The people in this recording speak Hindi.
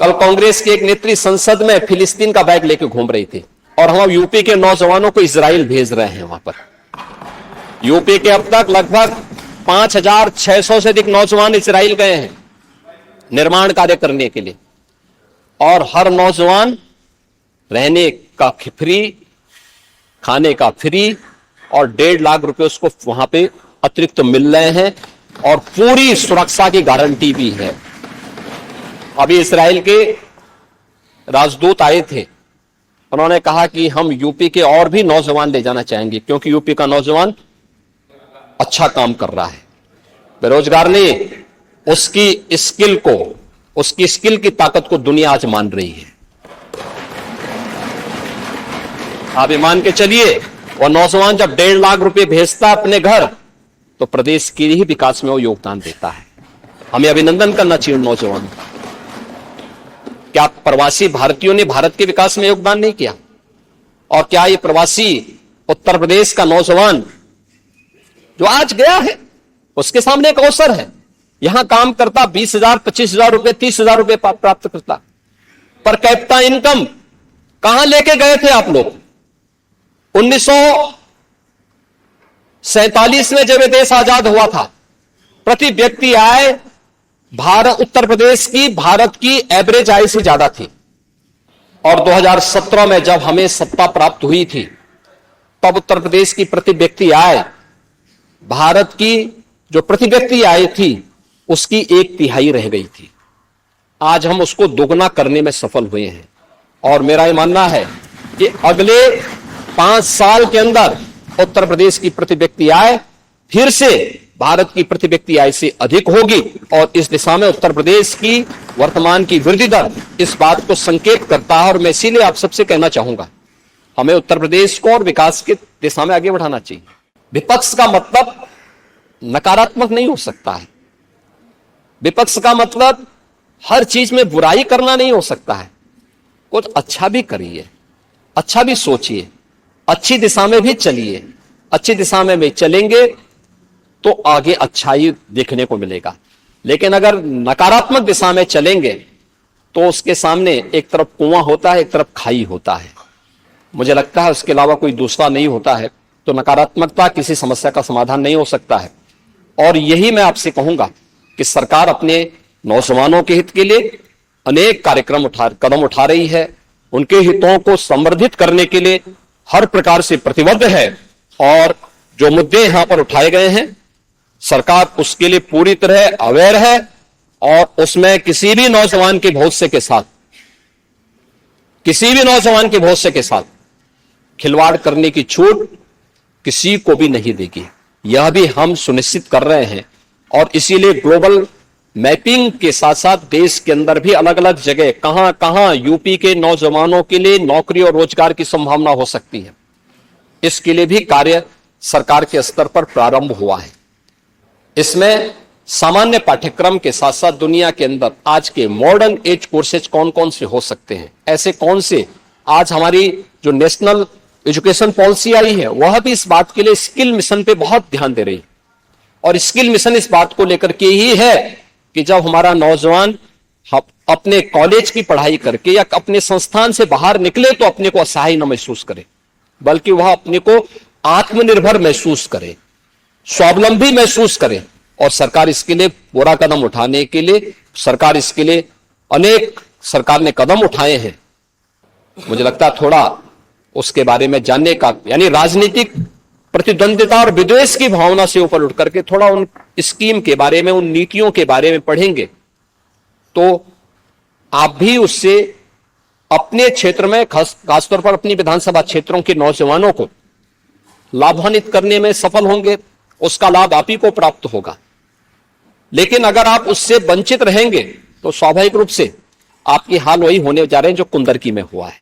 कल कांग्रेस की एक नेत्री संसद में फिलिस्तीन का बैग लेके घूम रही थी और हम यूपी के नौजवानों को इजराइल भेज रहे हैं। वहां पर यूपी के अब तक लगभग 5,600 से अधिक नौजवान इजराइल गए हैं निर्माण कार्य करने के लिए, और हर नौजवान रहने का फ्री, खाने का फ्री और 1.5 लाख रुपए उसको वहां पे अतिरिक्त मिल रहे हैं और पूरी सुरक्षा की गारंटी भी है। अभी इजराइल के राजदूत आए थे, उन्होंने कहा कि हम यूपी के और भी नौजवान ले जाना चाहेंगे क्योंकि यूपी का नौजवान अच्छा काम कर रहा है, बेरोजगार नहीं, उसकी स्किल की ताकत को दुनिया आज मान रही है। आप मान के चलिए, वो नौजवान जब 1.5 लाख रुपए भेजता अपने घर तो प्रदेश के ही विकास में वो योगदान देता है। हमें अभिनंदन करना चाहिए उन नौजवानों का। क्या प्रवासी भारतीयों ने भारत के विकास में योगदान नहीं किया? और क्या ये प्रवासी उत्तर प्रदेश का नौजवान जो आज गया है, उसके सामने एक अवसर है, यहां काम करता 20,000, 25,000 रुपए, 30,000 रुपए प्राप्त करता, पर कैपिटा इनकम कहां लेके गए थे आप लोग? 1947 में जब देश आजाद हुआ था, प्रति व्यक्ति आय उत्तर प्रदेश की भारत की एवरेज आय से ज्यादा थी, और 2017 में जब हमें सत्ता प्राप्त हुई थी तब उत्तर प्रदेश की प्रति व्यक्ति आय भारत की जो प्रति व्यक्ति आय थी उसकी 1/3 रह गई थी। आज हम उसको दोगुना करने में सफल हुए हैं, और मेरा यह मानना है कि अगले 5 साल के अंदर उत्तर प्रदेश की प्रति व्यक्ति आय फिर से भारत की प्रति व्यक्ति आय से अधिक होगी, और इस दिशा में उत्तर प्रदेश की वर्तमान की वृद्धि दर इस बात को संकेत करता है। और मैं इसीलिए आप सबसे कहना चाहूंगा, हमें उत्तर प्रदेश को और विकास की दिशा में आगे बढ़ाना चाहिए। विपक्ष का मतलब नकारात्मक नहीं हो सकता है, विपक्ष का मतलब हर चीज में बुराई करना नहीं हो सकता है। कुछ अच्छा भी करिए, अच्छा भी सोचिए, अच्छी दिशा में भी चलिए। अच्छी दिशा में भी चलेंगे तो आगे अच्छाई देखने को मिलेगा, लेकिन अगर नकारात्मक दिशा में चलेंगे तो उसके सामने एक तरफ कुआं होता है, एक तरफ खाई होता है। मुझे लगता है उसके अलावा कोई दूसरा नहीं होता है। तो नकारात्मकता किसी समस्या का समाधान नहीं हो सकता है, और यही मैं आपसे कहूंगा कि सरकार अपने नौजवानों के हित के लिए अनेक कदम उठा रही है। उनके हितों को संवर्धित करने के लिए हर प्रकार से प्रतिबद्ध है, और जो मुद्दे यहां पर उठाए गए हैं सरकार उसके लिए पूरी तरह अवेयर है, और उसमें किसी भी नौजवान के भविष्य के साथ खिलवाड़ करने की छूट किसी को भी नहीं देगी। यह भी हम सुनिश्चित कर रहे हैं, और इसीलिए ग्लोबल मैपिंग के साथ साथ देश के अंदर भी अलग अलग जगह कहां कहां यूपी के नौजवानों के लिए नौकरी और रोजगार की संभावना हो सकती है, इसके लिए भी कार्य सरकार के स्तर पर प्रारंभ हुआ है। इसमें सामान्य पाठ्यक्रम के साथ साथ दुनिया के अंदर आज के मॉडर्न एज कोर्सेज कौन कौन से हो सकते हैं, ऐसे कौन से आज हमारी जो नेशनल एजुकेशन पॉलिसी आई है वह भी इस बात के लिए स्किल मिशन पे बहुत ध्यान दे रही है। और स्किल मिशन इस बात को लेकर के ही है कि जब हमारा नौजवान अपने कॉलेज की पढ़ाई करके या अपने संस्थान से बाहर निकले तो अपने को असहाय न महसूस करे, बल्कि वह अपने को आत्मनिर्भर महसूस करे, स्वावलंबी महसूस करे। और सरकार इसके लिए पूरा कदम उठाने के लिए सरकार ने कदम उठाए हैं। मुझे लगता है थोड़ा उसके बारे में जानने का, यानी राजनीतिक प्रतिद्वंदिता और विद्वेष की भावना से ऊपर उठ करके थोड़ा उन स्कीम के बारे में, उन नीतियों के बारे में पढ़ेंगे तो आप भी उससे अपने क्षेत्र में खासतौर पर अपनी विधानसभा क्षेत्रों के नौजवानों को लाभान्वित करने में सफल होंगे। उसका लाभ आप ही को प्राप्त होगा, लेकिन अगर आप उससे वंचित रहेंगे तो स्वाभाविक रूप से आपकी हाल वही होने जा रहे हैं जो कुंदरकी में हुआ है।